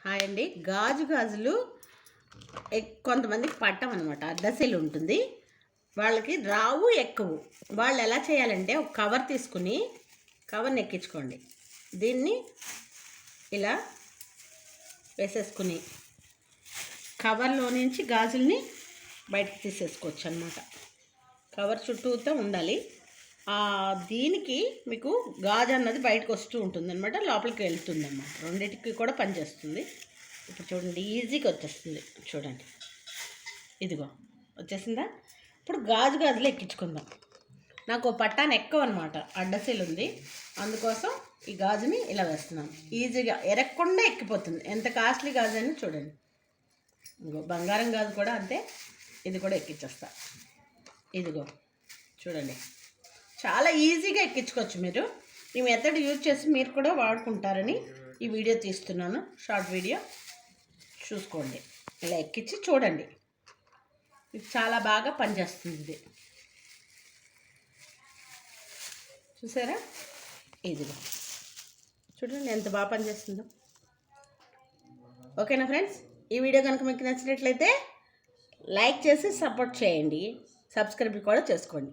Hi అండి. గాజులు కొంతమందికి పట్టమన్నమాట. అడ్డసెలు ఉంటుంది, వాళ్ళకి రావు ఎక్కవు. వాళ్ళు ఎలా చేయాలంటే ఒక కవర్ తీసుకుని కవర్ని ఎక్కించుకోండి. దీన్ని ఇలా వేసేసుకుని కవర్లో నుంచి గాజుల్ని బయటకు తీసేసుకోవచ్చు అన్నమాట. కవర్ చుట్టూతో ఉండాలి. దీనికి మీకు గాజు అన్నది బయటకు వస్తూ ఉంటుంది అనమాట, లోపలికి వెళ్తుంది అన్నమాట. రెండింటికి కూడా పనిచేస్తుంది. ఇప్పుడు చూడండి, ఈజీగా వచ్చేస్తుంది. చూడండి, ఇదిగో వచ్చేసిందా. ఇప్పుడు గాజులు ఎక్కించుకుందాం. నాకు పట్టాను ఎక్కువ అనమాట, అడ్డసీలు ఉంది, అందుకోసం ఈ గాజుని ఇలా వేస్తున్నాను. ఈజీగా ఎరగకుండా ఎక్కిపోతుంది. ఎంత కాస్ట్లీ గాజు అని చూడండి. ఇదిగో బంగారం గాజు కూడా అంతే, ఇది కూడా ఎక్కించేస్తా. ఇదిగో చూడండి, చాలా ఈజీగా ఎక్కించుకోవచ్చు. మీరు ఈ మెథడ్ యూజ్ చేసి మీరు కూడా వాడుకుంటారని ఈ వీడియో తీస్తున్నాను. షార్ట్ వీడియో చూసుకోండి, ఇలా ఎక్కించి చూడండి. ఇది చాలా బాగా పనిచేస్తుంది. ఇది చూసారా, ఇదిగో చూడండి ఎంత బాగా పనిచేస్తుందో. ఓకేనా ఫ్రెండ్స్, ఈ వీడియో కనుక మీకు నచ్చినట్లయితే లైక్ చేసి సపోర్ట్ చేయండి. సబ్స్క్రైబ్ కూడా చేసుకోండి.